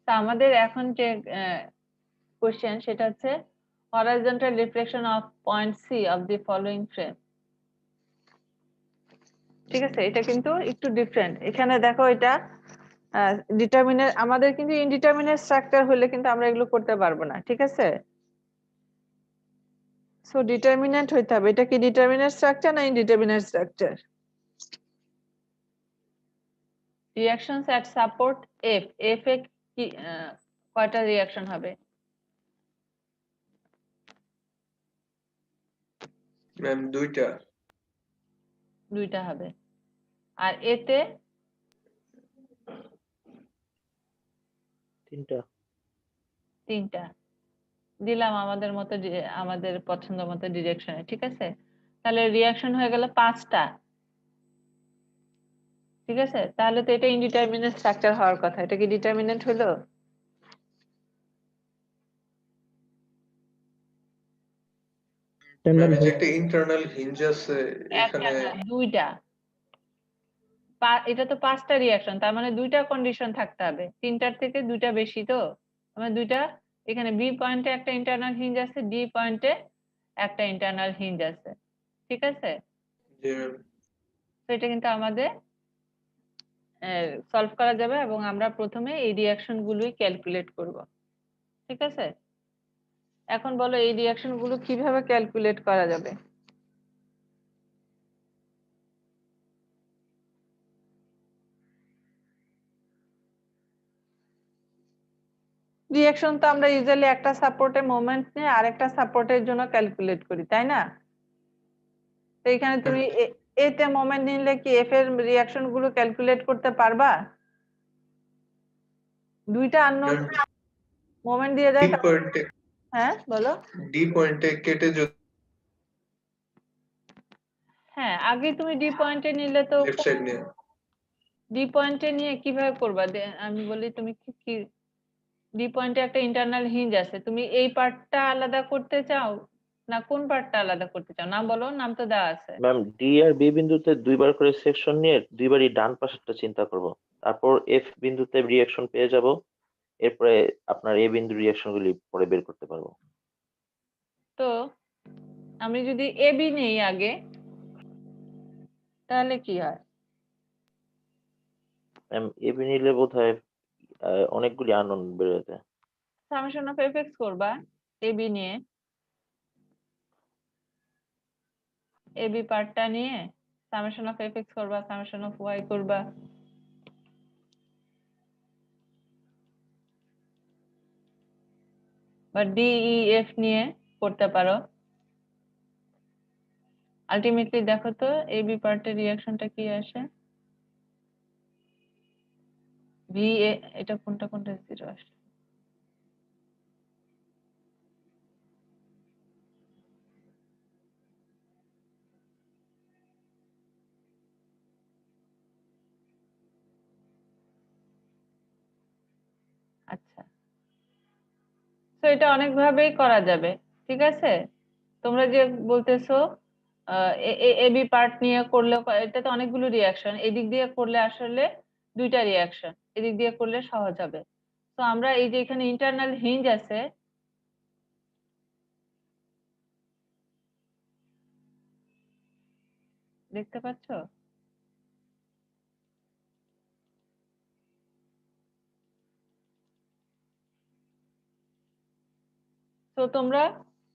তো আমাদের এখন যে কোশ্চেন সেটা হচ্ছে horizontal reflection of point C of the following frame. ঠিক আছে, এটা কিন্তু একটু ডিফারেন্ট। এখানে দেখো এটা ডিটারমিনেন্ট, আমাদের কিন্তু ইনডিটারমিনেট স্ট্রাকচার হলে কিন্তু আমরা এগুলো করতে পারবো না, ঠিক আছে? সো ডিটারমিনেন্ট হইতে হবে। এটা কি ডিটারমিনেট স্ট্রাকচার না ইনডিটারমিনেট স্ট্রাকচার? রিঅ্যাকশনস এট সাপোর্ট এফ, এফ এ কি কয়টা রিঅ্যাকশন হবে? ম্যাম দুইটা হবে। আর এতে তিনটা দিলাম আমাদের মতো, আমাদের পছন্দ মতো ডিরেকশনে, ঠিক আছে? তাহলে রিঅ্যাকশন হয়ে গেল 5টা, ঠিক আছে? তাহলে তো এটা ইনডিটারমিনেট স্ট্রাকচার হওয়ার কথা। এটা কি ডিটারমিনেন্ট হলো? একটা ইন্টারনাল হিঞ্জ আছে এখানে, দুইটা। এটা তো 5টা রিঅ্যাকশন, তার মানে দুইটা কন্ডিশন থাকতে হবে। 3টার থেকে দুইটা বেশি, তো মানে দুইটা। এখানে বি পয়েন্টে একটা ইন্টারনাল হিঞ্জ আছে, ডি পয়েন্টে একটা ইন্টারনাল হিঞ্জ আছে, ঠিক আছে? তো এটা কিন্তু আমাদের সলভ করা যাবে, এবং আমরা প্রথমে এই রিঅ্যাকশন গুলোই ক্যালকুলেট করব, ঠিক আছে? এখন বলো এই রিঅ্যাকশন গুলো কিভাবে ক্যালকুলেট করা যাবে? রিঅ্যাকশন তো আমরা ইউজুয়ালি একটা সাপোর্টে মোমেন্ট নিয়ে আরেকটা সাপোর্টের জন্য ক্যালকুলেট করি, তাই না? তো এখানে তুমি এতে মোমেন্ট নিলে কি এফ এর রিঅ্যাকশন গুলো ক্যালকুলেট করতে পারবা? দুইটা আননোন মোমেন্ট দিয়ে দেয়। হ্যাঁ বলো। ডি পয়েন্টে কেটে যদি, হ্যাঁ, আগে তুমি ডি পয়েন্টে নিলে তো লেফট সাইড নিয়ে, ডি পয়েন্টে নিয়ে কিভাবে করবা? আমি বলি তুমি কি ডি পয়েন্টে একটা ইন্টারনাল হিঞ্জ আছে, তুমি এই পার্টটা আলাদা করতে চাও না কোন পার্টটা আলাদা করতে চাও? নাম বলো, নাম তো দেওয়া আছে। ম্যাম ডি আর বি বিন্দুতে দুইবার করে সেকশন নিয়ে দুইবারই ডান পাশেরটা চিন্তা করব, তারপর এফ বিন্দুতে রিঅ্যাকশন পেয়ে যাব, এরপরে আপনার এ বিন্দু রিঅ্যাকশন গুলি পরে বের করতে পারবো। তো আমি যদি এ বি নেই আগে, তাহলে কি হয়? ম্যাম এ বি নিলে বোধহয় অনেকগুলি আননোন বের হয়ে যায়। সামেশন অফ এফ এক্স করবা এ বি নিয়ে, এ বি পার্টটা নিয়ে সামেশন অফ এফ এক্স করবা, সামেশন অফ ওয়াই করবা, বা ডি ই এফ নিয়ে করতে পারো। আলটিমেটলি দেখো তো এ বি পার্টের রিঅ্যাকশনটা কি আসে। ভি এ, এটা কোনটা কোনটা জিরো আসে? আচ্ছা, তো এটা অনেক ভাবেই করা যাবে, ঠিক আছে? তোমরা যে বলতেছো এ বি পার্ট নিয়ে করলে, এটা তো অনেকগুলো রিঅ্যাকশন, এদিক দিয়ে করলে আসলে দুইটা রিঅ্যাকশন, এদিক দিয়ে করলে সহজ হবে। তো আমরা এই যে এখানে ইন্টারনাল হিঞ্জ আছে, দেখতে পাচ্ছ? তো তোমরা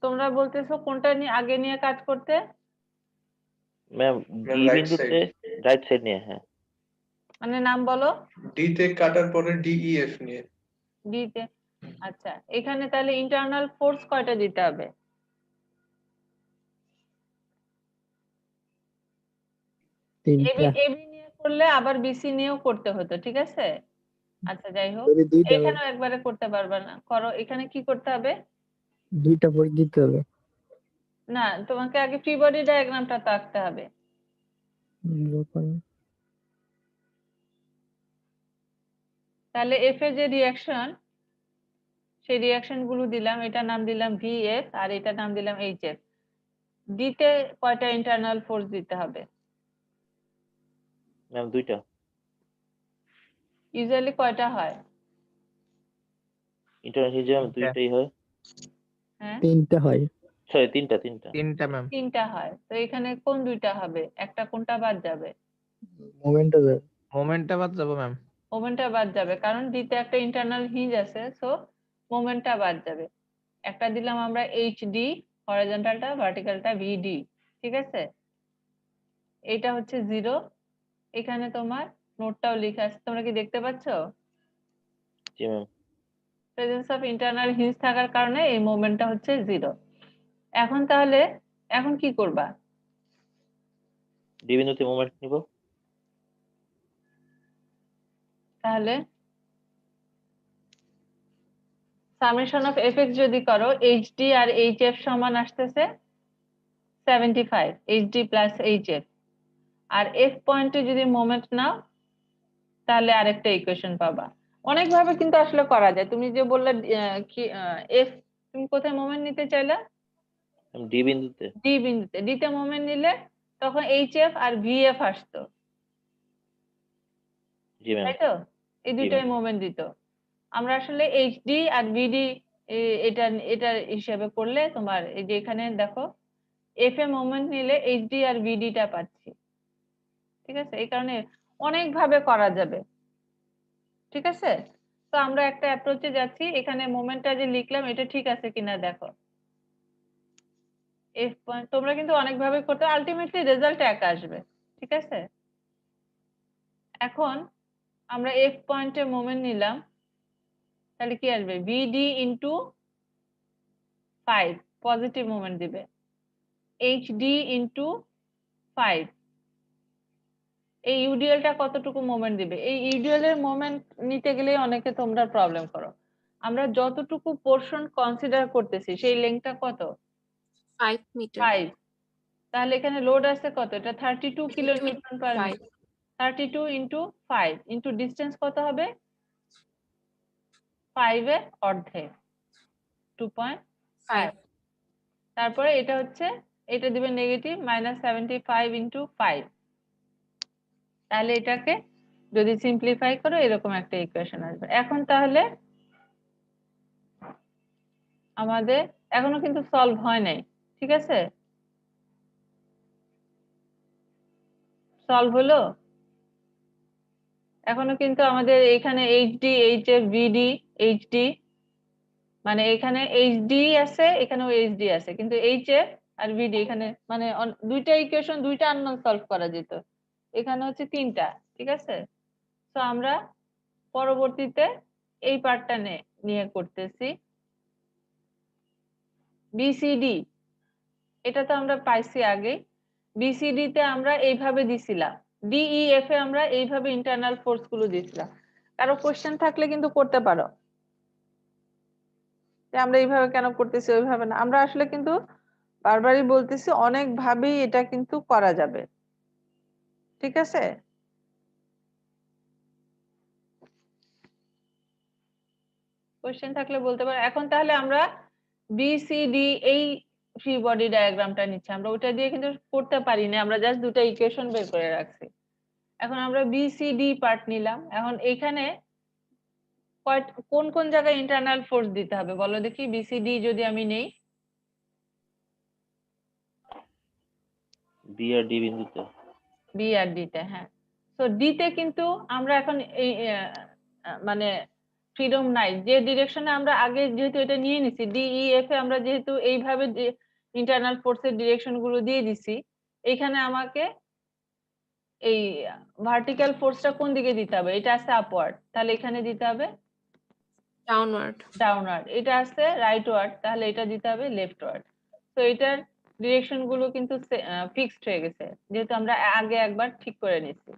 তোমরা বলতেছো কোনটা নিয়ে আগে নিয়ে কাজ করতে? ম্যাম ডি বিন্দুতে রাইট সাইড নিয়ে, হ্যাঁ। মানে নাম বলো। ডি তে কাটার পরে ডি ই এফ নিয়ে। ডি তে, আচ্ছা। এখানে তাহলে ইন্টারনাল ফোর্স কয়টা দিতে হবে? এবি নিয়ে করলে আবার বিসি নিয়েও করতে হতো, ঠিক আছে? আচ্ছা যাই হোক, এখানেও একবারে করতে পারবে না, করো। এখানে কি করতে হবে? দুইটা বই দিতে হবে। না, তোমাকে আগে ফ্রি বডি ডায়াগ্রামটা তো আঁকতে হবে। তাহলে এফ এর যে রিঅ্যাকশন, সেই রিঅ্যাকশন গুলো দিলাম, এটা নাম দিলাম ভি এফ আর এটা নাম দিলাম এইচ এফ। ডি তে কয়টা ইন্টারনাল ফোর্স দিতে হবে? ম্যাম দুইটা। ইউজুয়ালি কয়টা হয়? ইন্টারনাল হিঞ্জে ম্যাম তিনটা। দুইটাই হয়, হ্যাঁ, তিনটা হয়। সরি তিনটা। তিনটা ম্যাম। তিনটা হয়। তো এখানে কোন দুইটা হবে? একটা কোনটা বাদ যাবে? মোমেন্টটা যায়। মোমেন্টটা বাদ যাবো ম্যাম। মোমেন্টটা বাদ যাবে, কারণ ডিতে একটা ইন্টারনাল হিঞ্জ আছে, সো মোমেন্টটা বাদ যাবে। একটা দিলাম আমরা এইচডি, হরিজন্টালটা, ভার্টিক্যালটা ভিডি, ঠিক আছে? এটা হচ্ছে 0। এখানে তোমার নোটটাও লেখা আছে, তোমরা কি দেখতে পাচ্ছ? জি ma'am. Presence of internal hinge থাকার কারণে এই মোমেন্টটা হচ্ছে 0। এখন তাহলে এখন কি করবা? ডি বিন্দুতে মোমেন্ট নিব। তাহলে সামেশন অফ এফএক্স যদি করো, এইচডি আর এইচএফ সমান আসতেছে 75, এইচডি প্লাস এইচএফ। আর এফ পয়েন্টে যদি মোমেন্ট নাও তাহলে আরেকটা ইকুয়েশন পাবা। অনেক ভাবে কিন্তু আসলে করা যায়। তুমি যে বললে কি এফ, তুমি কোথায় মোমেন্ট নিতে চাইলে? ডি বিন্দুতে। ডি বিন্দুতে। ডি তে মোমেন্ট নিলে তখন এইচএফ আর ভিএফ আসতো, জি ম্যাম। তাই তো? এই জি দুইটাই ম্যাম। মোমেন্ট দিত। আমরা আসলে এইচডি আর ভিডি এটা এটা হিসেবে করলে তোমার এই যে এখানে দেখো এফ এ মোমেন্ট নিলে এইচডি আর ভিডিটা পাচ্ছি, ঠিক আছে? এই কারণে অনেক ভাবে করা যাবে, ঠিক আছে? তো আমরা একটা অ্যাপ্রোচে যাচ্ছি। এখানে মোমেন্টটা যে লিখলাম এটা ঠিক আছে কিনা দেখো। এফ পয়েন্ট তোমরা কিন্তু অনেক ভাবে করতে, আলটিমেটলি রেজাল্ট এক আসবে, ঠিক আছে? এখন আমরা এফ পয়েন্টে মোমেন্ট নিলাম, তাহলে কি আসবে? ভিডি ইন্টু 5 পজিটিভ মোমেন্ট দিবে, এইচডি ইন্টু 5 এই ইউডিএলটা কতটুকু মোমেন্ট দিবে? এই ইউডিএল এর মোমেন্ট নিতে গেলে অনেকে তোমরা প্রবলেম করো। আমরা যতটুকু পোরশন কনসিডার করতেছি সেই লেংথটা কত? 5 মিটার। 5। তাহলে এখানে লোড আছে কত? এটা 32 kilonewton per 5 metre. 32 into 5 into distance কত হবে? 5 এর অর্ধেক, 2.5। 5 তারপরে এটা হচ্ছে, এটা দিবে নেগেটিভ -75 ইনটু 5। তাহলে এটাকে যদি সিম্পলিফাই করো এরকম একটা ইকুয়েশন আসবে। এখন তাহলে আমাদের এখনো কিন্তু সলভ হয় নাই, ঠিক আছে? সলভ হলো? এখনো কিন্তু আমাদের এখানে এইচডি, এইচএফ, ভিডি, এইচডি, মানে এখানে এইচডি আছে, এখানেও এইচডি আছে, কিন্তু এইচএফ আর ভিডি এখানে মানে দুইটা ইকুয়েশন, দুইটা আননোন সলভ করা যেত। এখানে হচ্ছে তিনটা, ঠিক আছে? তো আমরা পরবর্তীতে এই পার্টটা নিয়ে করতেছি। বিসিডি এটা তো আমরা পাইছি আগে। বিসিডি তে আমরা এইভাবে দিছিলাম, ডিইএফ এ আমরা এইভাবে ইন্টারনাল ফোর্স গুলো দিছিলাম। কারো কোশ্চেন থাকলে কিন্তু করতে পারো যে আমরা এইভাবে কেন করতেছি, ওইভাবে না। আমরা আসলে কিন্তু বারবারই বলতেছি অনেক ভাবেই এটা কিন্তু করা যাবে, ঠিক আছে? কোশ্চেন থাকলে বলতে পারো। এখন তাহলে আমরা বিসিডি এই ফ্রি বডি ডায়াগ্রামটা নিচ্ছি, আমরা ওটা দিয়ে কিন্তু করতে পারি না, আমরা জাস্ট দুটো ইকুয়েশন বের করে রাখছি। এখন আমরা বিসিডি পার্ট নিলাম। এখন এখানে কোন কোন জায়গায় ইন্টারনাল ফোর্স দিতে হবে বলো দেখি? বিসিডি যদি আমি নেই, বি আর ডি বিন্দুতে। বি আর ডি তে, হ্যাঁ। তো ডি তে কিন্তু আমরা এখন এই মানে ফ্রিডম নাই, যে ডিরেকশনে আমরা আগে যেহেতু এটা নিয়ে নিছি ডিইএফ এ, আমরা যেহেতু এইভাবে ইন্টারনাল ফোর্সের ডিরেকশন গুলো দিয়ে দিছি, এখানে আমাকে এই ভার্টিক্যাল ফোর্সটা কোন দিকে দিতে হবে? এটা আছে আপওয়ার্ড, তাহলে এখানে দিতে হবে ডাউনওয়ার্ড। ডাউনওয়ার্ড। এটা আছে রাইটওয়ার্ড, তাহলে এটা দিতে হবে লেফটওয়ার্ড। তো এটার ডিরেকশন গুলো কিন্তু ফিক্সড হয়ে গেছে, যেহেতু আমরা আগে একবার ঠিক করে নিছি।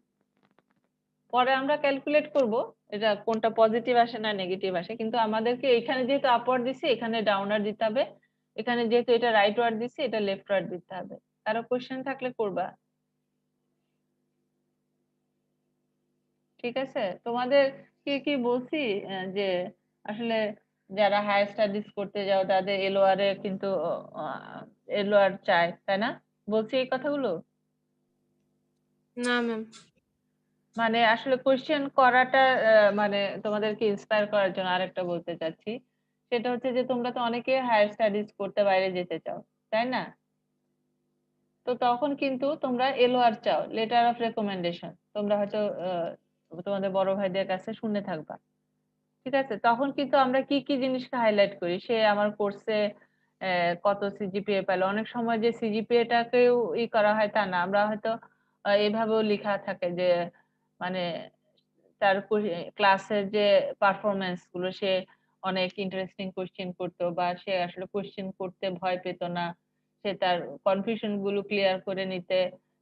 পরে আমরা ক্যালকুলেট করব এটা কোনটা পজিটিভ আসে না নেগেটিভ আসে, কিন্তু আমাদেরকে এখানে যেহেতু আপওয়ার্ড দিছি এখানে ডাউনওয়ার্ড দিতে হবে, এখানে যেহেতু এটা রাইটওয়ার্ড দিছি এটা লেফটওয়ার্ড দিতে হবে। কারো কোশ্চেন থাকলে করবা, ঠিক আছে? তোমাদের কি কি বলছি যে আসলে যারা হায়ার স্টাডিজ করতে যাও তাদের এলওআর এ কিন্তু এলওআর চায়, তাই না? বলছি এই কথাগুলো? না ম্যাম। মানে আসলে কোশ্চেন করাটা মানে তোমাদেরকে ইন্সপায়ার করার জন্য আরেকটা বলতে চাচ্ছি। সেটা হচ্ছে যে তোমরা তো অনেকে হায়ার স্টাডিজ করতে বাইরে যেতে চাও, তাই না? তো তখন কিন্তু তোমরা এলওআর চাও, লেটার অফ রেকমেন্ডেশন। তোমরা হয়তো তোমাদের বড় ভাইদের কাছে শুনে থাকবা, ঠিক আছে? তখন কিন্তু আমরা কি কি জিনিসকে হাইলাইট করি, সে আমার কোর্সে কত সিজিপিএ পেলো। অনেক সময় যে সিজিপিএটাকেও করা হয় তা না, আমরা হয়তো এভাবেও লেখা থাকে যে মানে তার ক্লাসের যে পারফরমেন্স গুলো, সে অনেক ইন্টারেস্টিং কোশ্চেন করতো, বা সে আসলে কোশ্চেন করতে ভয় পেত না, সে তার কনফিউশন গুলো ক্লিয়ার করে নিতে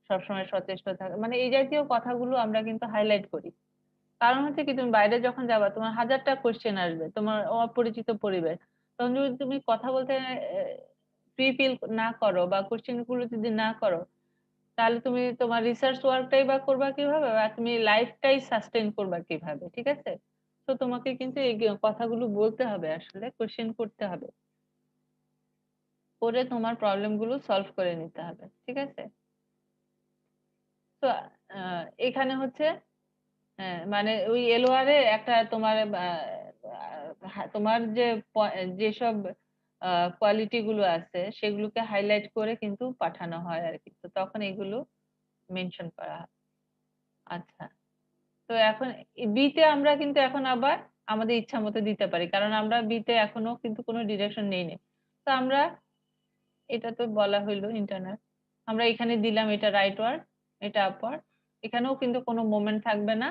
সবসময় সচেষ্ট থাকে। মানে এই জাতীয় কথাগুলো আমরা কিন্তু হাইলাইট করি। কারণ হচ্ছে কি, তুমি বাইরে যখন যাবা তোমার হাজারটা কোশ্চেন আসবে, তোমার অপরিচিত পরিবেশ। তখন যদি তুমি কথা বলতে ফ্রি ফিল না করো বা কোশ্চেন গুলো যদি না করো, তাহলে তুমি তোমার রিসার্চ ওয়ার্কটাই বা করবা কিভাবে, বা তুমি লাইফটাই সাস্টেইন করবা কিভাবে, ঠিক আছে? তো তোমাকে কিন্তু এই কথাগুলো বলতে হবে, আসলে কোশ্চেন করতে হবে, করে তোমার প্রবলেম গুলো সলভ করে নিতে হবে, ঠিক আছে? তো এখানে হচ্ছে মানে ওই এলওআর এ একটা তোমার তোমার যে যেসব কোয়ালিটি গুলো আছে সেগুলোকে হাইলাইট করে কিন্তু পাঠানো হয় আর কি। তো তখন এগুলো মেনশন করা হয়। আচ্ছা, তো এখন বি তে আমরা কিন্তু এখন আবার আমাদের ইচ্ছা মতো দিতে পারি, কারণ আমরা বি তে এখনো কিন্তু কোনো ডিরেকশন নেইনি। তো আমরা, এটা তো বলা হইলো ইন্টারনাল, আমরা এখানে দিলাম এটা রাইট ওয়ার্ড, এটা আপওয়ার্ড। এখানেও কিন্তু কোনো মোমেন্ট থাকবে না,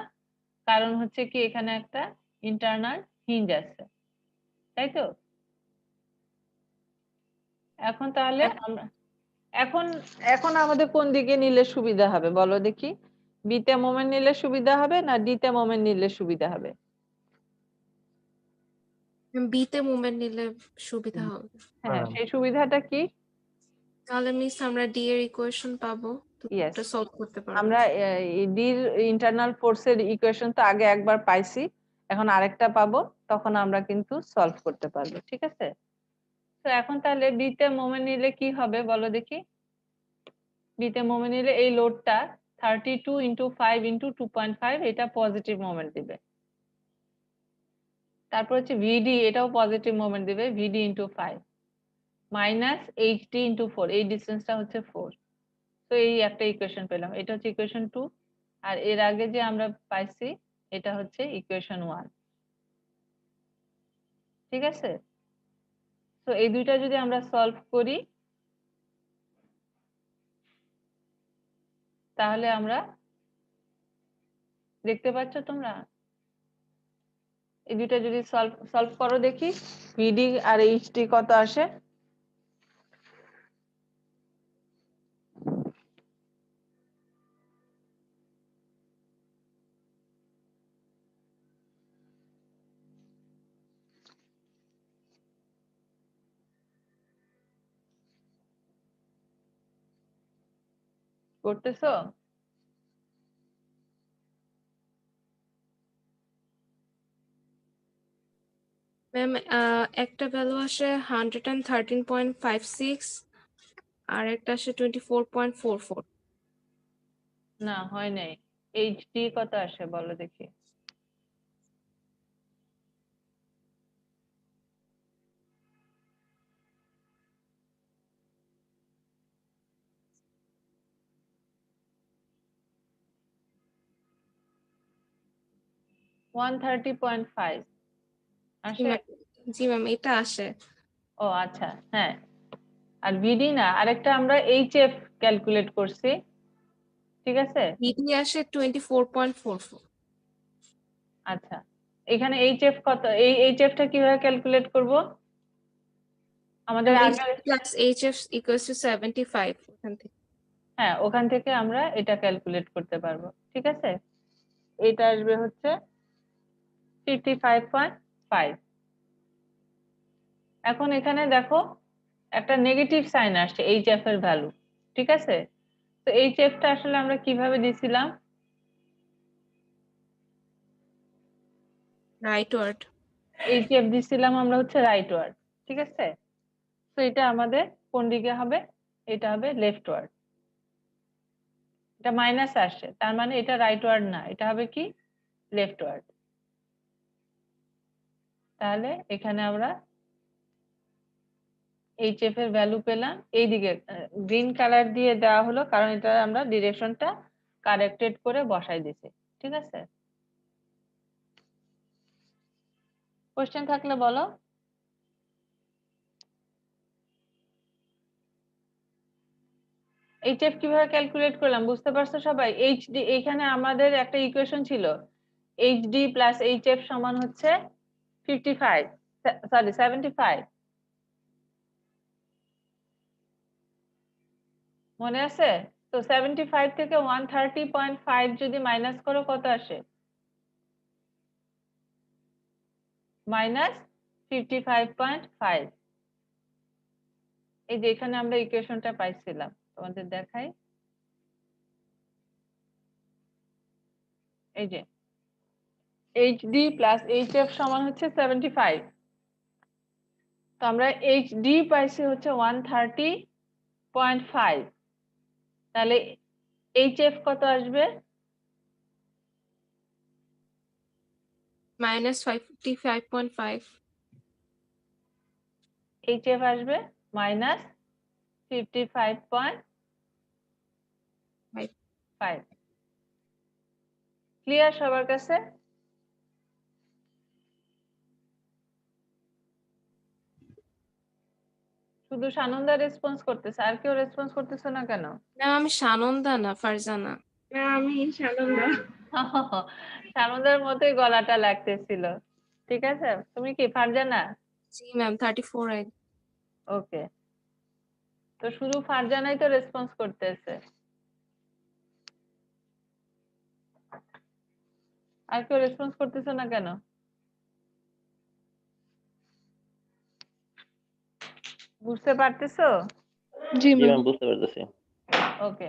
কারণ হচ্ছে কি এখানে একটা ইন্টারনাল হিঞ্জ আছে, তাই তো? এখন তাহলে আমরা এখন এখন আমাদের কোন দিকে নিলে সুবিধা হবে বলো দেখি? বি তে মোমেন্ট নিলে সুবিধা হবে না ডি তে মোমেন্ট নিলে সুবিধা হবে? বি তে মুভমেন্ট নিলে সুবিধা হবে। হ্যাঁ, সেই সুবিধাটা কি? তাহলে মিস আমরা ডি এর ইকুয়েশন পাবো, তো ইয়েস, এটা সলভ করতে পারবো। আমরা ডির ইন্টারনাল ফোর্সের ইকুয়েশন তো আগে একবার পাইছি, এখন আরেকটা পাবো, তখন আমরা কিন্তু সলভ করতে পারবো, ঠিক আছে? তো এখন তাহলে বি তে মোমেন্ট নিলে কি হবে বলো দেখি? বি তে মোমেন্ট নিলে এই লোডটা 32 ইন্টু 5 ইন্টু 2.5, এটা পজিটিভ মোমেন্ট দিবে। তারপর হচ্ছে ভিডি, এটাও পজিটিভ মোমেন্ট দিবে, ভিডি ইন্টু 5 মাইনাস এইচডি ইন্টু 4, এই ডিস্টেন্সটা হচ্ছে 4। তো এই একটা ইকুয়েশন পেলাম, এটা হচ্ছে ইকুয়েশন 2। আর এর আগে যে আমরা পাইছি এটা হচ্ছে ইকুয়েশন 1, ঠিক আছে? তো এই দুইটা যদি আমরা সলভ করি, তাহলে আমরা, দেখতে পাচ্ছ তোমরা, এই দুইটা যদি সলভ করো দেখি ভিডি আর এইচডি কত আসে। করতেছো? ম্যাম একটা ভ্যালু আসে 113.56 আর একটা আসে 24.44। না, হয় নাই। এইচডি কত আসে বলো দেখি? ওয়ান 130.5 আসে। জি ম্যাম এটা আসে। ও আচ্ছা, হ্যাঁ। আর ভিডি না, আরেকটা আমরা এইচএফ ক্যালকুলেট করছি, ঠিক আছে? ভিডি আসে 24.44। আচ্ছা, এখানে এইচএফ কত, এই এইচএফটা কিভাবে ক্যালকুলেট করব? আমাদের আগে, প্লাস এইচএফ ইকুয়ালস টু 75 ওখান থেকে। হ্যাঁ, ওখান থেকে আমরা এটা ক্যালকুলেট করতে পারবো, ঠিক আছে? এটা আসবে হচ্ছে 55.5। এখন এখানে দেখো একটা নেগেটিভ সাইন আসছে এইচএফ এর ভ্যালু, ঠিক আছে? তো এইচএফটা আসলে আমরা কিভাবে দিছিলাম? Right word. এইচএফ দিছিলাম আমরা হচ্ছে রাইট ওয়ার্ড, ঠিক আছে? তো এটা আমাদের কোন দিকে হবে? এটা হবে লেফট ওয়ার্ড। এটা মাইনাস আসছে, তার মানে এটা রাইট ওয়ার্ড না, এটা হবে কি? Leftward. তাহলে এখানে আমরা HF এর ভ্যালু পেলাম এইদিকে গ্রিন কালার দিয়ে দেওয়া হলো কারণ এটা আমরা ডিরেকশনটা কারেক্টেড করে বসাই দিছি। ঠিক আছে, কোশ্চেন থাকলে বলো। HF কিভাবে ক্যালকুলেট করলাম বুঝতে পারছো সবাই? HD এখানে আমাদের একটা ইকুয়েশন ছিল HD প্লাস HF সমান হচ্ছে 75 মনে আছে? তো 75 থেকে 130.5 যদি মাইনাস করো কত আসে? মাইনাস 55.5। এই যে এখানে আমরা ইকুয়েশনটা পাইছিলাম, তোমাদের দেখাই। এই যে HD প্লাস HF সমান হচ্ছে 75। তো আমরা HD পাইছি হচ্ছে 130.5। তাহলে HF কত আসবে? -55.5 HF আসবে মাইনাস 55.5। ক্লিয়ার সবার কাছে? শুধু সানন্দা রেসপন্স করতেছে, আর কেউ রেসপন্স করতেছে না কেন? ম্যাম আমি সানন্দা না ফারজানা। সানন্দার মতোই গলাটা লাগতেছিল। ঠিক আছে, তুমি কি ফারজানা? জি ম্যাম 34 ওকে, তো শুধু ফারজানাই তো রেসপন্স করতেছে, আর কেউ রেসপন্স করতেছে না কেন? বুঝতে পারতেছো? জি জি ম্যাম, বুঝতে পারতেছি। ওকে,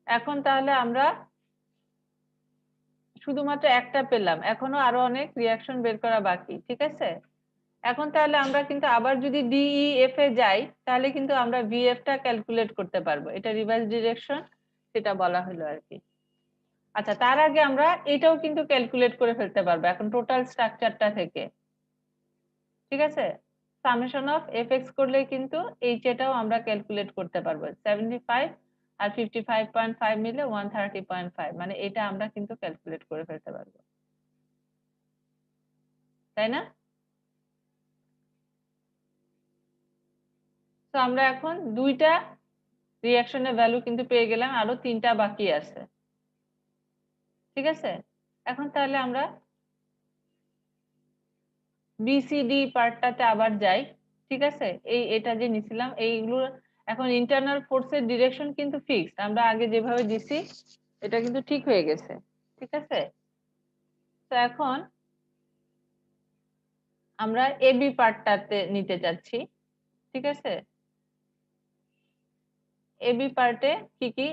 এখন তাহলে আমরা শুধুমাত্র একটা পেলাম, এখনো আরো অনেক রিঅ্যাকশন বের করা বাকি। ঠিক আছে, এখন তাহলে আমরা কিন্তু আবার যদি DEF এ যাই তাহলে কিন্তু আমরা VF টা ক্যালকুলেট করতে পারবো। এটা রিভার্স ডিরেকশন, সেটা বলা হলো আর কি। আচ্ছা, তার আগে আমরা এটাও কিন্তু ক্যালকুলেট করে ফেলতে পারবো এখন টোটাল স্ট্রাকচারটা থেকে। ঠিক আছে, সামেশন অফ fx করলে কিন্তু এটাও আমরা ক্যালকুলেট করতে পারবো। 75 আর 55.5 মিলে 130.5, মানে এটা আমরা কিন্তু ক্যালকুলেট করে ফেলতে পারবো, তাই না? তো আমরা এখন দুইটা রিঅ্যাকশনের ভ্যালু কিন্তু পেয়ে গেলাম, আরো তিনটা বাকি আছে। ঠিক আছে, এখন তাহলে আমরা BCD পার্টটাতে আবার যাই। ঠিক আছে, এটা যে নিছিলাম এইগুলো এখন ইন্টারনাল ফোর্সের ডিরেকশন কিন্তু ফিক্সড, আমরা আগে যেভাবে দিছি এটা কিন্তু ঠিক হয়ে গেছে। ঠিক আছে, তো এখন আমরা AB পার্টটাতে নিতে যাচ্ছি। ঠিক আছে, AB পার্টে কি কি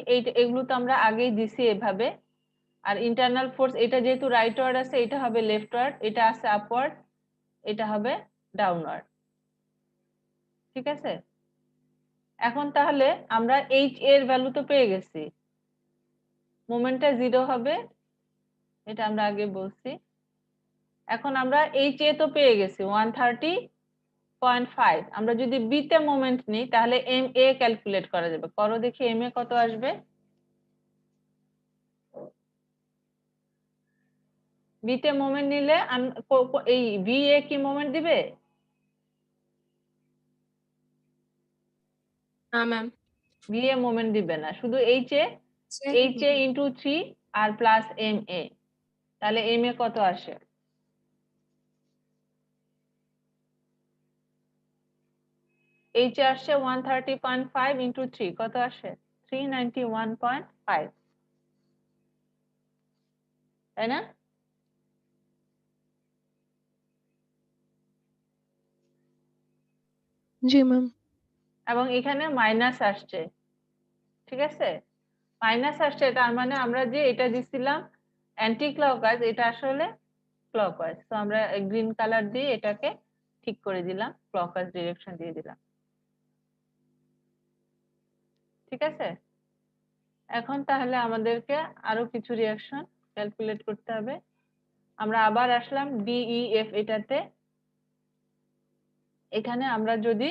এগুলো তো আমরা আগেই দিছি এভাবে। আর ইন্টারনাল ফোর্স এটা যেহেতু রাইটওয়ার্ড আছে এটা হবে লেফটওয়ার্ড, এটা আছে আপওয়ার্ড, এটা হবে ডাউনওয়ার্ড। ঠিক আছে, এখন তাহলে আমরা H এর ভ্যালু তো পেয়ে গেছি, মোমেন্টটা 0 হবে, এটা আমরা আগে বলছি। এখন আমরা H এ তো পেয়ে গেছি 130.5। আমরা যদি B তে মোমেন্ট নিই তাহলে MA ক্যালকুলেট করা যাবে। করো দেখি MA কত আসবে। B তে মোমেন্ট নিলে এই VA কি মোমেন্ট দিবে? না ম্যাম VA মোমেন্ট দিবে না, শুধু HA ইন্টু 3 আর প্লাস MA। তাহলে MA কত আসে? H আসছে 130.5 ইন্টু 3, কত আসে? 391.5, তাই না? জি ম্যাম এবং এখানে মাইনাস আসছে। ঠিক আছে, মাইনাস আসছে তার মানে আমরা যে এটা দিছিলাম অ্যান্টি ক্লকওয়াইজ, এটা আসলে ক্লকওয়াইজ। তো আমরা গ্রিন কালার দিয়ে এটাকে ঠিক করে দিলাম, ক্লকওয়াইজ ডিরেকশন দিয়ে দিলাম। ঠিক আছে, এখন তাহলে আমাদেরকে আরো কিছু রিঅ্যাকশন ক্যালকুলেট করতে হবে। আমরা আবার আসলাম DEF এটাতে। এখানে আমরা যদি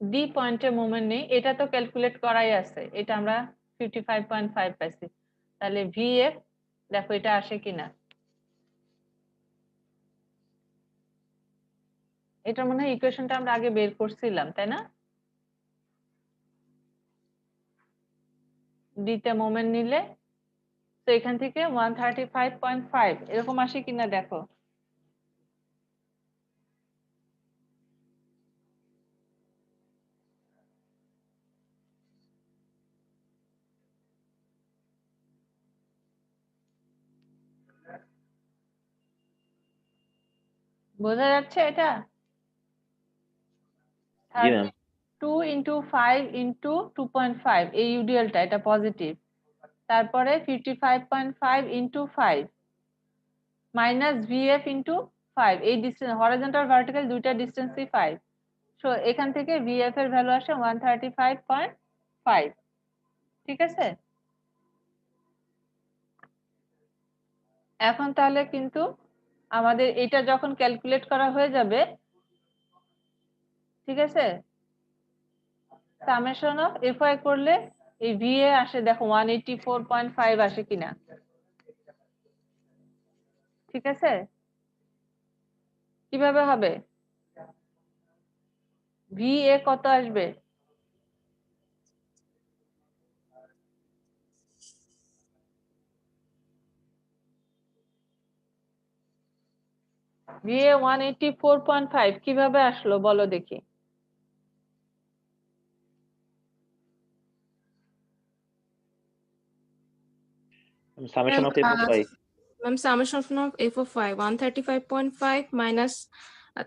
ডি পয়েন্টে মোমেন্ট নেই, এটা তো ক্যালকুলেট করাই আছে, এটা আমরা 55.5 পাইছি। তাহলে ভিএফ দেখো এটা আসে কিনা। এটা মনে হয় ইকুয়েশনটা আমরা আগে বের করছিলাম, তাই না? ডি তে মোমেন্ট নিলে তো এখান থেকে 135.5 এরকম আসে কিনা দেখো। বোঝা যাচ্ছে এটা? জি ম্যাম। 2 into 5 into 2.5 এই ইউডিএলটা এটা পজিটিভ, তারপরে 55.5 into 5 মাইনাস ভিএফ ইন্টু 5, এই ডিস্টেন্স হরাইজন্টাল ভার্টিক্যাল দুইটা ডিস্টেন্সই 5। সো এখান থেকে ভিএফ এর ভ্যালু আসে 135.5। ঠিক আছে, এখন তাহলে কিন্তু আমাদের এটা যখন ক্যালকুলেট করা হয়ে যাবে, ঠিক আছে, সামেশন অফ এফওয়াই করলে এই ভিএ আসে দেখো 184.5 আসে কিনা। ঠিক আছে, কিভাবে হবে? ভিএ কত আসবে? ভিএ 184.5 কিভাবে আসলো বলো দেখি। Summation of F of I. Ma'am, summation of f of y 135.5 minus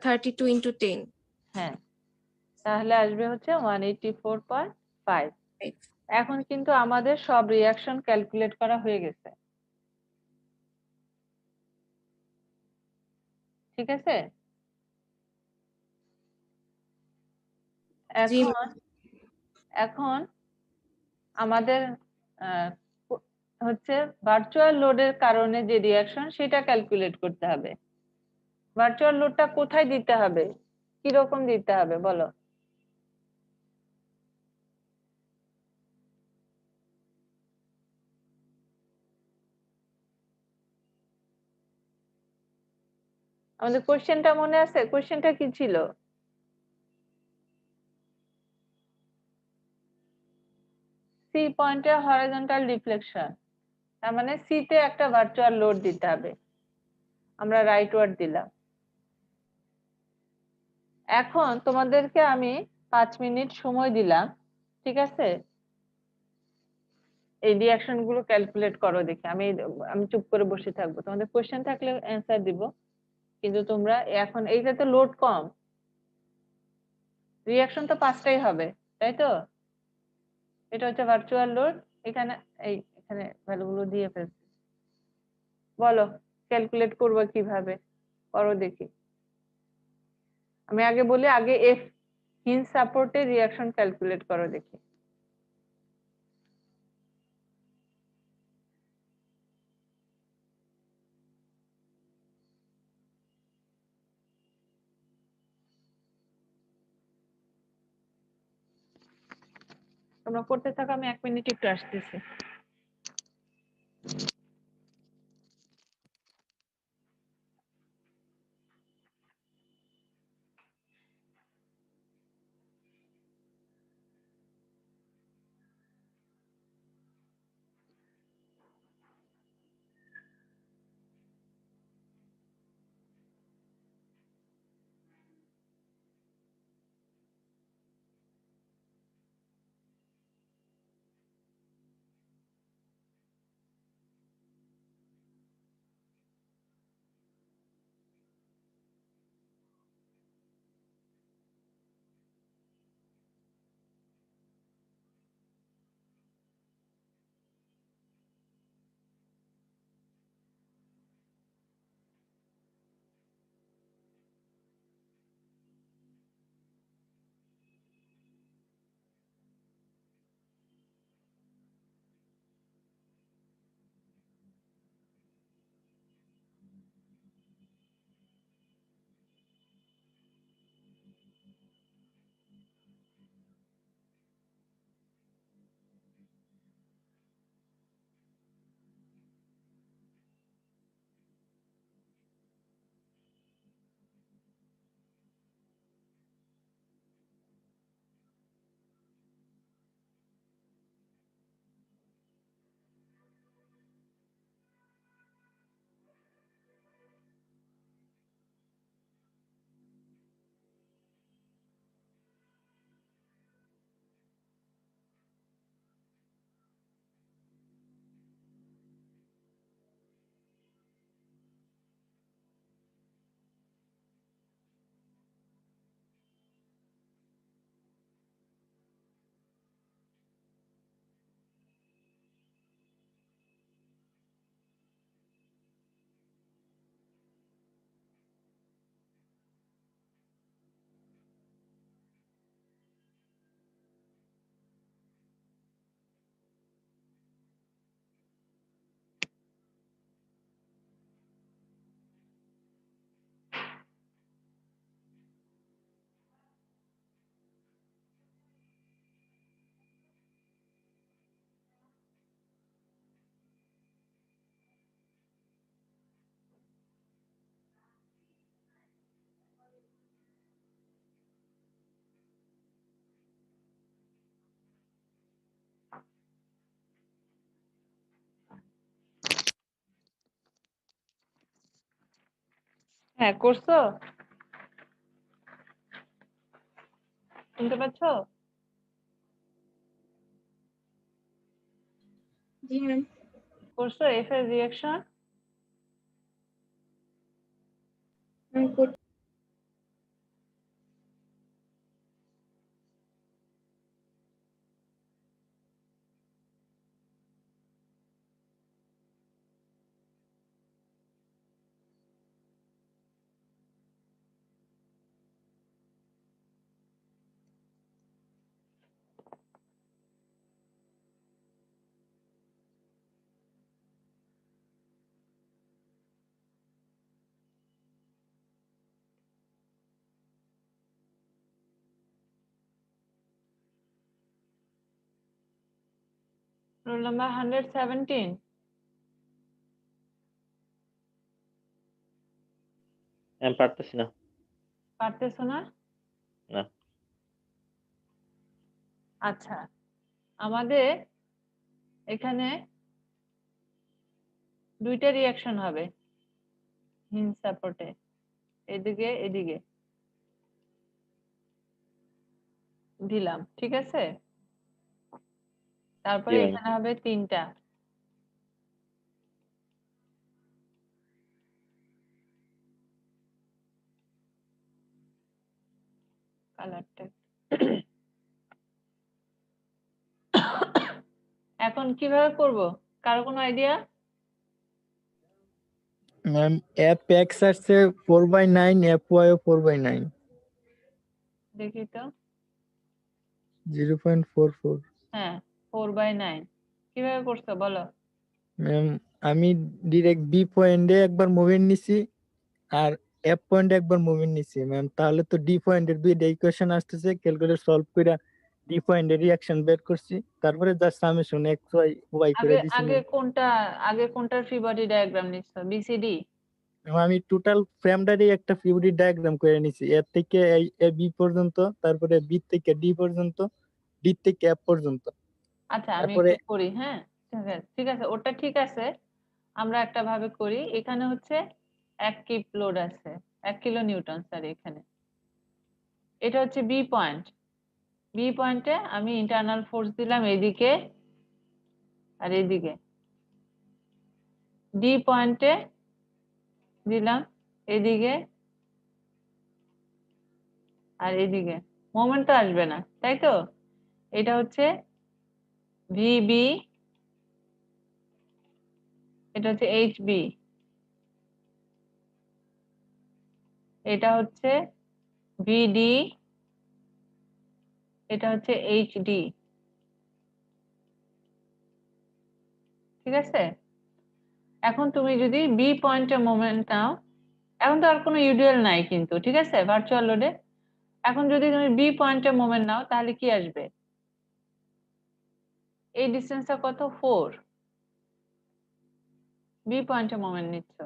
32 into 10. হ্যাঁ, তাহলে আসবে হচ্ছে 184.5। এখন কিন্তু আমাদের সব রিঅ্যাকশন ক্যালকুলেট করা হয়ে গেছে। ঠিক আছে, জি, এখন এখন আমাদের হচ্ছে ভার্চুয়াল লোডের কারণে যে রিঅ্যাকশন সেটা ক্যালকুলেট করতে হবে। ভার্চুয়াল লোডটা কোথায় দিতে হবে, কি রকম দিতে হবে বলো? আমাদের কোশ্চেনটা মনে আছে? কোশ্চেনটা কি ছিল? সি পয়েন্টে হরাইজন্টাল ডিফ্লেকশন, তার মানে সি তে একটা ভার্চুয়াল লোড দিতে হবে, আমরা রাইট ওয়ার্ড দিলাম। এখন তোমাদেরকে আমি 5 মিনিট সময় দিলাম, ঠিক আছে, এই রিঅ্যাকশন গুলো ক্যালকুলেট করো দেখি। আমি আমি চুপ করে বসে থাকবো, তোমাদের কোশ্চেন থাকলে অ্যান্সার দিব, কিন্তু তোমরা এখন এইটা তো লোড কম, রিঅ্যাকশন তো 5টাই হবে, তাই তো? এটা হচ্ছে ভার্চুয়াল লোড, এখানে এখানে ভ্যালুগুলো দিয়ে ফেলছি। বলো ক্যালকুলেট করবো কিভাবে, করো দেখি। আমি আগে বলি, আগে এফ হিঞ্জ সাপোর্টে রিঅ্যাকশন ক্যালকুলেট করো দেখি। তোমরা করতে থাকো, আমি 1 মিনিট একটু আসতেছি। হ্যাঁ করছো, শুনতে পাচ্ছ? জি ম্যাম। করছো এফ এর রিঅ্যাকশন? Roll number 117। ম্যাম পারতেছি না। পারতেছো না? না। আচ্ছা, আমাদের এখানে দুইটা রিঅ্যাকশন হবে হিঞ্জ সাপোর্টে, এদিকে এদিকে দিলাম, ঠিক আছে? তারপরে জি ম্যাম। এখানে হবে তিনটা। কালারটা এখন কিভাবে করব, কারো কোনো আইডিয়া? ম্যাম এফ এক্স আসছে 4/9, এফ ওয়াই ও 4/9, দেখি তো। 0.44। হ্যাঁ, 4/9 কিভাবে করছো বলো? ম্যাম আমি ডিরেক্ট বি পয়েন্টে একবার মুভমেন্ট নিছি আর এফ পয়েন্টে একবার মুভমেন্ট নিছি ম্যাম, তাহলে তো ডি পয়েন্টের দুইটা ইকুয়েশন আসতেছে, ক্যালকুলেটর সলভ করে ডি পয়েন্টের রিঅ্যাকশন বের করছি, তারপরে just summation x y y করে আগে দিছি আগে ম্যাম। কোনটা, আগে কোনটার ফ্রি বডি ডায়াগ্রাম নিচ্ছ, বিসিডি? আমি টোটাল ফ্রেমটারই একটা পিউডি ডায়াগ্রাম করে নিছি, এর থেকে এ বি পর্যন্ত, তারপরে বি থেকে ডি পর্যন্ত, ডি থেকে এফ পর্যন্ত। আচ্ছা আমি তারপরে একটু করি, হ্যাঁ ঠিক আছে, ওটা ঠিক আছে। আমরা একটা ভাবে করি, এখানে হচ্ছে 1 কিপ লোড আছে, 1 কিলো নিউটন, সরি। এখানে এটা হচ্ছে বি পয়েন্ট, বি পয়েন্টে আমি ইন্টারনাল ফোর্স দিলাম এদিকে আর এদিকে, ডি পয়েন্টে দিলাম এদিকে আর এদিকে। মোমেন্ট তো আসবে না, তাই তো? এটা হচ্ছে ভিবি, এটা হচ্ছে এইচবি, এটা হচ্ছে ভিডি, এটা হচ্ছে এইচডি, ঠিক আছে? এখন তুমি যদি বি পয়েন্টে মোমেন্ট নাও, এখন তো আর কোনো ইউডিএল নাই কিন্তু, ঠিক আছে, ভার্চুয়াল লোডে। এখন যদি তুমি বি পয়েন্টে মোমেন্ট নাও তাহলে কি আসবে? এই ডিস্টেন্সটা কত? 4। বি পয়েন্টে মোমেন্ট নিচ্ছ,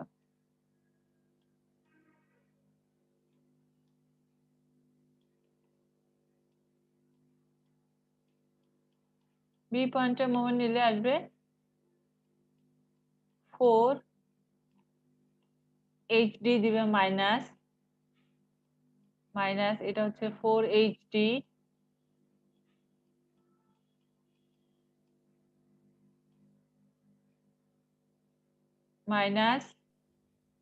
বি পয়েন্টে মোমেন্ট নিলে আসবে 4, এইচডি দিবে মাইনাস, মাইনাস এটা হচ্ছে 4 HD minus,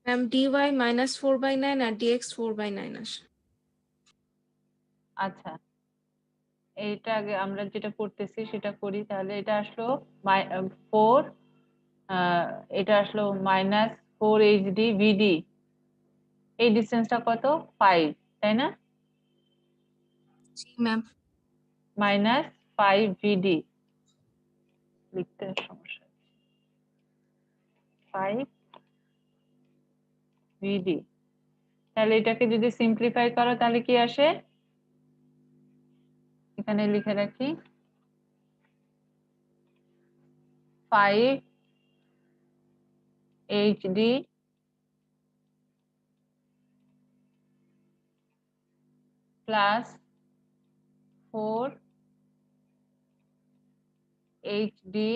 ma'am dy minus 4/9 আর dx 4/9 আসে। আচ্ছা এইটা আগে আমরা যেটা করতেছি সেটা করি, তাহলে এটা আসলো 4, এটা আসলো মাইনাস 4 এইচডি ভিডি, এই ডিস্টেন্সটা কত? 5, তাই না? জি ম্যাম। মাইনাস 5 ভিডি, লিখতে সমস্যা, 5 ভিডি। তাহলে এটাকে যদি সিম্পলিফাই করো তাহলে কি আসে? এখানে লিখে রাখি, 5 HD plus 4 HD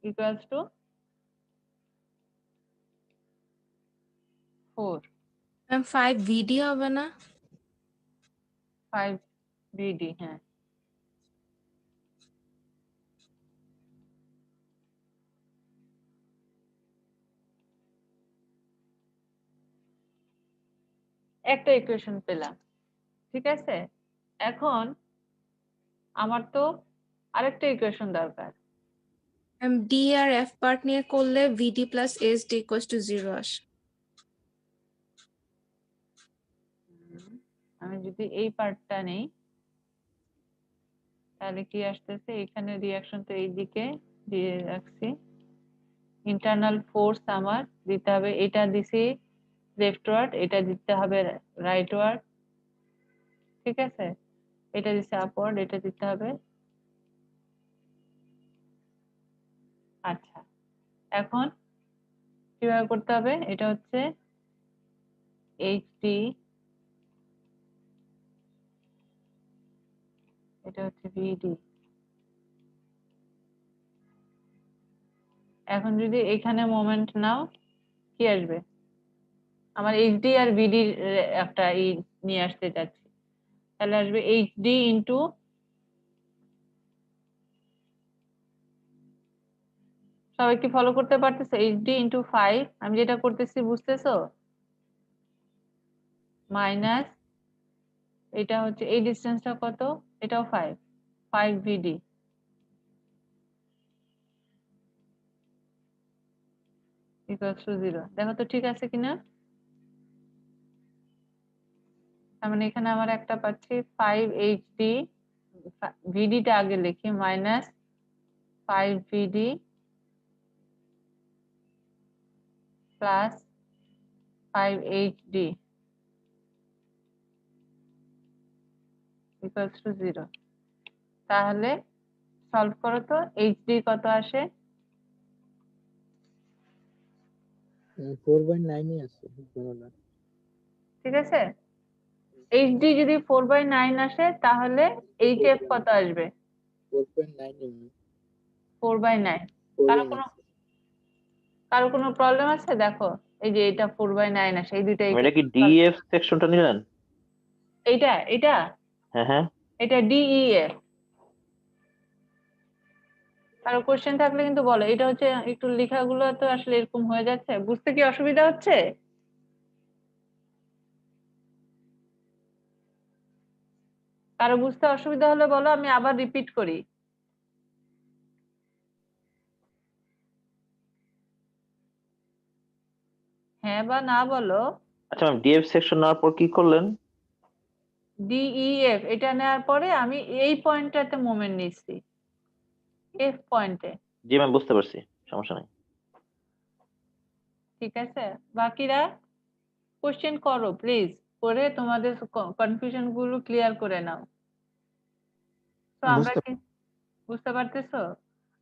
equals to 4 ma'am 5 ভিডি হবে না? 5 ভিডি, হ্যাঁ। একটা ইকুয়েশন পেলাম, ঠিক আছে। এখন আমার তো আরেকটা ইকুয়েশন দরকার। Ma'am D R F part নিয়ে করলে VD plus S D equals to 0 আসে। আমি যদি এই পার্টটা নেই তাহলে কি আসতেছে, এখানে রিয়াকশন তো এই দিকে দিয়ে রাখছি। ইন্টারনাল ফোর্স আমার দিতে হবে, এটা দিছি লেফটওয়ার্ড, এটা দিতে হবে রাইটওয়ার্ড, ঠিক আছে। এটা দিছে আপওয়ার্ড, এটা দিতে হবে। আচ্ছা, এখন কিভাবে করতে হবে, এটা হচ্ছে এইচডি, এটা হচ্ছে ভিডি। এখন যদি এখানে মোমেন্ট নাও কি আসবে, আমার এইচডি আর ভিডি একটা নিয়ে আসতে চাচ্ছি, তাহলে আসবে এইচডি ইন্টু, সবাই কি ফলো করতে পারতেছে, এইচডি ইন্টু 5, আমি যেটা করতেছি বুঝতেছো, মাইনাস এটা হচ্ছে এই ডিস্টেন্সটা কত, এটাও 5 ভিডি ইকুয়ালস টু 0। দেখো তো ঠিক আছে কিনা, তার মানে এখানে আমার একটা পাচ্ছি 5 এইচডি, ভিডিটা আগে লিখি, minus 5 V D plus 5 H D equals to 0। তাহলে সলভ করো তো, এইচডি কত আসে, 4/9 আছে গণনা। ঠিক আছে। এইচডি যদি 4/9 আসে তাহলে এইচএফ কত আসবে, 4.9 4/9। কারো কোনো প্রবলেম আছে, দেখো এই যে এটা 4/9 আসে, এই দুইটা এটা কি ডিএফ সেকশনটা নিলেন? এইটা এটা হ্যাঁ হ্যাঁ, এটা ডিইএফ। কারো কোশ্চেন থাকলে কিন্তু বলো, এটা হচ্ছে একটু লেখাগুলো তো আসলে এরকম হয়ে যাচ্ছে, বুঝতে কি অসুবিধা হচ্ছে? কারো বুঝতে অসুবিধা হলে বলো, আমি আবার রিপিট করি। হ্যাঁ বা না বলো। আচ্ছা ম্যাম, ডিএফ সেকশন নেওয়ার পর কি করলেন? ডিইএফ এটা নেওয়ার পরে আমি এই পয়েন্টটাতে মোমেন্ট নিচ্ছি, এফ পয়েন্টে, জি ম্যাম, বুঝতে পারছি, সমস্যা নেই। ঠিক আছে। বাকিরা কোশ্চেন করো প্লিজ, করে তোমাদের কনফিউশন গুলো ক্লিয়ার করে নাও। তো আমরা কি বুঝতে পারতেছো?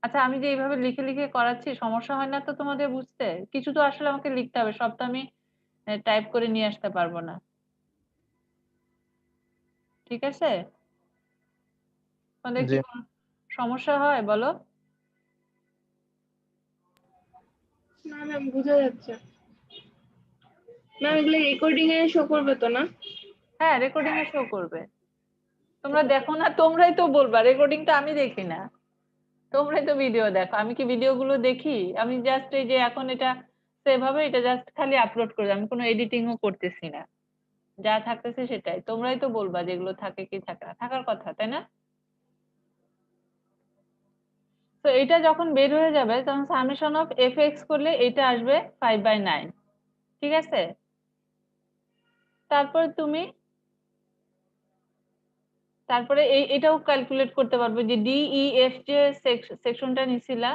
আচ্ছা, আমি যে এইভাবে লিখে লিখে করাচ্ছি সমস্যা হয় না তো তোমাদের বুঝতে? কিছু তো আসলে আমাকে লিখতে হবে, সব তো আমি টাইপ করে নিয়ে আসতে পারবো না, ঠিক আছে। তোমাদের কি জি কোনো সমস্যা হয় বলো? না ম্যাম বোঝা যাচ্ছে। ম্যাম এগুলো রেকর্ডিং এ শো করবে তো না? হ্যাঁ, রেকর্ডিং এ শো করবে। তোমরা দেখো না, তোমরাই তো বলবা, রেকর্ডিংটা আমি দেখি না, তোমরাই তো ভিডিও দেখো। আমি কি ভিডিও গুলো দেখি? আমি জাস্ট এই যে এখন এটা সেভাবে এটা জাস্ট খালি আপলোড করে, আমি কোনো এডিটিংও করতেছি না, যা থাকতেছে সেটাই। তোমরাই তো বলবা যেগুলো থাকে কি থাকে না, থাকার কথা, তাই না? তো এটা যখন বের হয়ে যাবে তখন সামেশন অফ এফ এক্স করলে এটা আসবে 5/9, ঠিক আছে। তারপরে এটাও ক্যালকুলেট করতে পারবে যে ডিইএফ যে সেকশনটা নিছিলা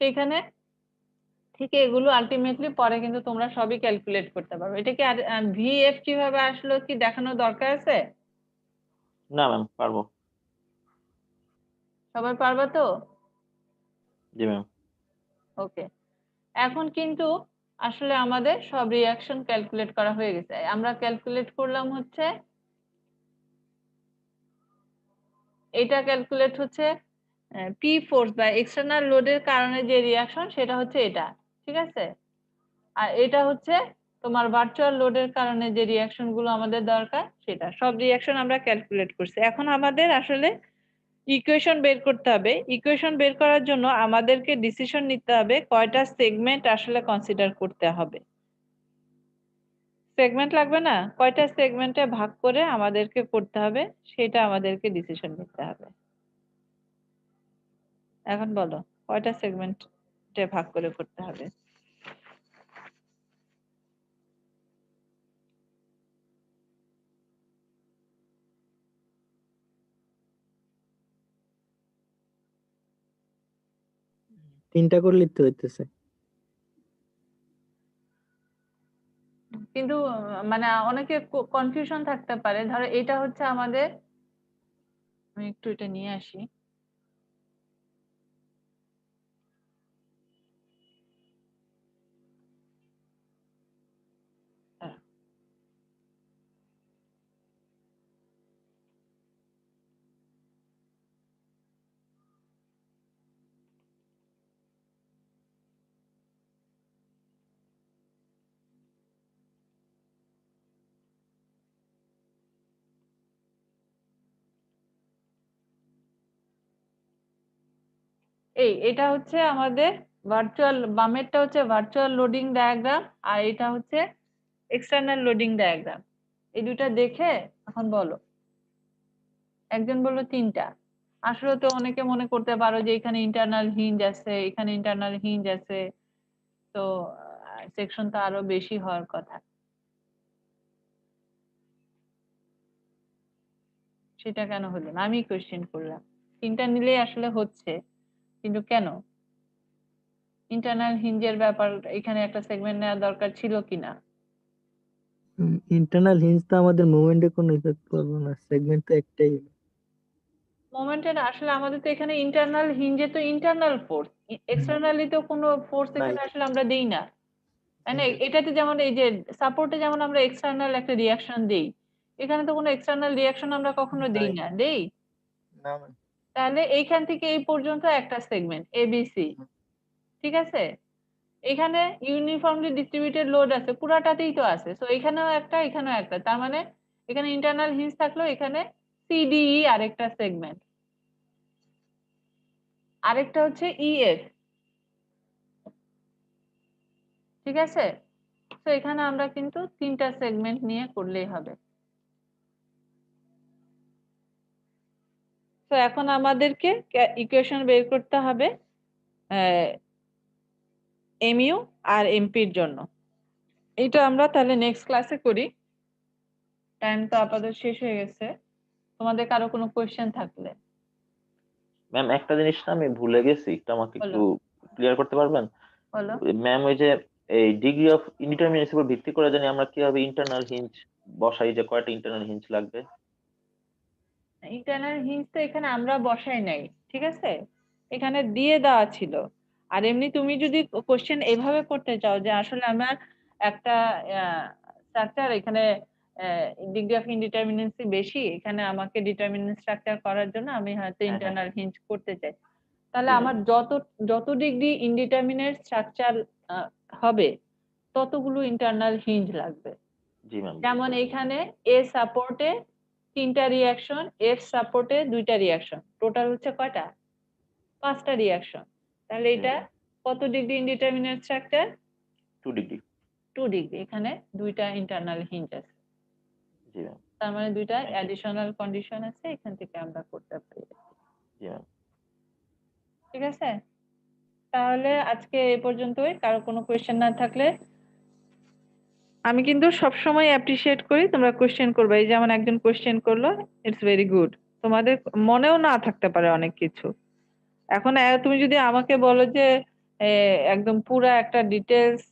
সেখানে থেকে এগুলো আলটিমেটলি পরে কিন্তু তোমরা সবই ক্যালকুলেট করতে পারবে। এটা কি আর ভিএফ কিভাবে আসলো কি দেখানোর দরকার আছে? না ম্যাম, পারবো। সবাই পারবা তো? জি ম্যাম। ওকে, এখন কিন্তু আসলে আমাদের সব রিঅ্যাকশন ক্যালকুলেট করা হয়ে গেছে। আমরা ক্যালকুলেট করলাম হচ্ছে এটা, ক্যালকুলেট হচ্ছে পি ফোর্স বা এক্সটার্নাল লোডের কারণে যে রিঅ্যাকশন সেটা হচ্ছে এটা, ঠিক আছে। আর এটা হচ্ছে তোমার ভার্চুয়াল লোডের কারণে যে রিয়াকশন গুলো আমাদের দরকার সেটা। সব রিয়াকশন আমরা ক্যালকুলেট করছি। এখন আমাদের আসলে ইকুয়েশন বের করতে হবে। ইকুয়েশন বের করার জন্য আমাদেরকে ডিসিশন নিতে হবে কয়টা সেগমেন্ট আসলে কনসিডার করতে হবে। সেগমেন্ট লাগবে না? কয়টা সেগমেন্টে ভাগ করে আমাদেরকে করতে হবে সেটা আমাদেরকে ডিসিশন নিতে হবে। এখন বলো কয়টা সেগমেন্টে ভাগ করে করতে হবে? তিনটা করলেই তো হইতেছে। কিন্তু মানে অনেকে কনফিউশন থাকতে পারে। ধরো এটা হচ্ছে আমাদের, আমি একটু এটা নিয়ে আসি। হ্যাঁ। এটা হচ্ছে আমাদের ভার্চুয়াল, বামেরটা হচ্ছে ভার্চুয়াল লোডিং ডায়াগ্রাম আর এটা হচ্ছে এক্সটার্নাল লোডিং ডায়াগ্রাম। এই দুটা দেখে এখন বলো। একজন বললো তিনটা। আসলে তো অনেকে মনে করতে পারো যে এখানে ইন্টারনাল হিঞ্জ আছে, এখানে ইন্টারনাল হিঞ্জ আছে, তো সেকশন তো আরো বেশি হওয়ার কথা। সেটা কেন হলো না আমি কোয়েশ্চেন করলাম। তিনটা নিলেই আসলে হচ্ছে, কিন্তু কেন? ইন্টারনাল হিঞ্জের ব্যাপার এখানে একটা সেগমেন্ট নেওয়া দরকার ছিল কিনা? ইন্টারনাল হিঞ্জ তো আমাদের মুভমেন্টে কোনো ইফেক্ট করবে না, সেগমেন্ট তো একটাই। মোমেন্টের আসলে আমাদের তো এখানে ইন্টারনাল হিঞ্জে তো ইন্টারনাল ফোর্স, এক্সটার্নালি তো কোনো ফোর্স এখানে আসলে আমরা দেই না, তাই না? এটাতে যেমন এই যে সাপোর্টে যেমন আমরা এক্সটার্নাল একটা রিয়াকশন দেই, এখানে তো কোনো এক্সটার্নাল রিয়াকশন আমরা কখনো দেই না, দেই? তাহলে এইখান থেকে এই পর্যন্ত একটা সেগমেন্ট এবিসি, ঠিক আছে? এখানে ইউনিফর্মলি ডিস্ট্রিবিউটেড লোড আছে, পুরাটাতেই তো আছে, সো এখানেও একটা এখানেও একটা, তার মানে এখানে ইন্টারনাল হিঞ্জ থাকলো, এখানে সিডিই আরেকটা সেগমেন্ট, আরেকটা হচ্ছে ইএফ, ঠিক আছে? তো এখানে আমরা কিন্তু তিনটা সেগমেন্ট নিয়ে করলেই হবে। তো এখন আমাদেরকে ইকুয়েশন বের করতে হবে এমইউ আর এমপির জন্য। এটা আমরা তাহলে নেক্সট ক্লাসে করি। টাইম তো আপাতত শেষ হয়ে গেছে। তোমাদের কারো কোনো কোয়েশ্চেন থাকলে ম্যাম একটা জিনিস না আমি ভুলে গেছি, একটু আমাকে একটু বলো। ক্লিয়ার করতে পারবেন? বলো। ম্যাম ওই যে এই ডিগ্রি অফ ইনডিটারমিনেন্সির উপর ভিত্তি করে জানি আমরা কিভাবে ইন্টারনাল হিঞ্জ বসাই, যে কয়টা ইন্টারনাল হিঞ্জ লাগবে? ইন্টারনাল হিঞ্জ তো এখানে আমরা বসাই নাই, ঠিক আছে? এখানে দিয়ে দেওয়া ছিল। আর এমনি তুমি যদি কোশ্চেন এভাবে করতে চাও যে আসলে আমার একটা স্ট্রাকচার এখানে ডিগ্রি অফ ইনডিটারমিনেন্সি বেশি, এখানে আমাকে ডিটারমিনেন্ট স্ট্রাকচার করার জন্য আমি হয়তো হ্যাঁ হ্যাঁ ইন্টারনাল হিঞ্জ করতে চাই, তাহলে জি আমার ম্যাম। যত যত ডিগ্রি ইনডিটারমিনেট স্ট্রাকচার হবে ততগুলো ইন্টারনাল হিঞ্জ লাগবে। জি ম্যাম যেমন এখানে এ সাপোর্টে তিনটা রিয়াকশন, এফ সাপোর্টে দুইটা রিয়াকশন, টোটাল হচ্ছে কয়টা? পাঁচটা রিয়াকশন। তাহলে জি এটা ম্যাম। কত degree indeterminate structure? 2 degree. 2 degree. এখানে দুইটা ইন্টারনাল হিঞ্জ আছে, জি ম্যাম। তার মানে দুইটা থ্যাংক ইউ। অ্যাডিশনাল কন্ডিশন আছে, এখান থেকে আমরা করতে পারি। জি ম্যাম। ঠিক আছে, তাহলে আজকে এই পর্যন্তই। কারো কোনো কোয়েশ্চেন না থাকলে, আমি কিন্তু সবসময় অ্যাপ্রিসিয়েট করি তোমরা কোয়েশ্চেন করবে। এই যেমন একজন কোয়েশ্চেন করলো, ইটস ভেরি গুড। তোমাদের মনেও না থাকতে পারে অনেক কিছু। এখন তুমি যদি আমাকে বলো যে একদম পুরা একটা ডিটেলস,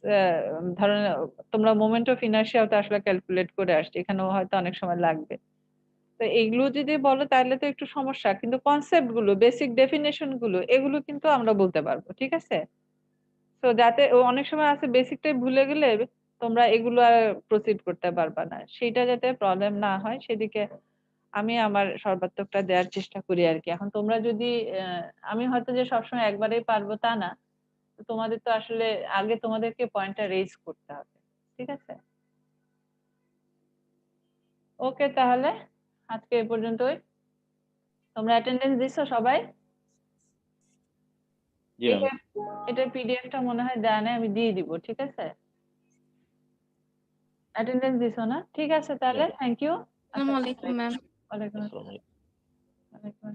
ধরো তোমরা মোমেন্ট অফ ইনার্শিয়া তো আসলে ক্যালকুলেট করে আসছে, এখানেও হয়তো অনেক সময় লাগবে, তো এইগুলো যদি বলো তাহলে তো একটু সমস্যা, কিন্তু কনসেপ্ট গুলো, বেসিক ডেফিনেশন গুলো, এগুলো কিন্তু আমরা বলতে পারবো, ঠিক আছে? তো যাতে অনেক সময় আছে বেসিকটাই ভুলে গেলে তোমরা এগুলো আর প্রসিড করতে পারবা না, সেটা যাতে প্রবলেম না হয় সেদিকে আমি আমার সর্বাত্মকটা দেওয়ার চেষ্টা করি আর কি। এখন তোমরা যদি আমি হয়তো যে সবসময় একবারেই পারবো তা না, তোমাদের তো আসলে আগে তোমাদেরকে পয়েন্টটা রেজ করতে হবে, ঠিক আছে? ওকে, তাহলে আজকে এই পর্যন্তই। তোমরা অ্যাটেন্ডেন্স দিছো সবাই? জি ম্যাম। এটার পিডিএফটা মনে হয় দেয় নাই, আমি দিয়ে দিব, ঠিক আছে? অ্যাটেন্ডেন্স দিছো না? ঠিক আছে, তাহলে থ্যাংক ইউ। আসসালামু আলাইকুম ম্যাম। ওয়ালাইকুম আসসালামু আলাইকুম। আসসালাম।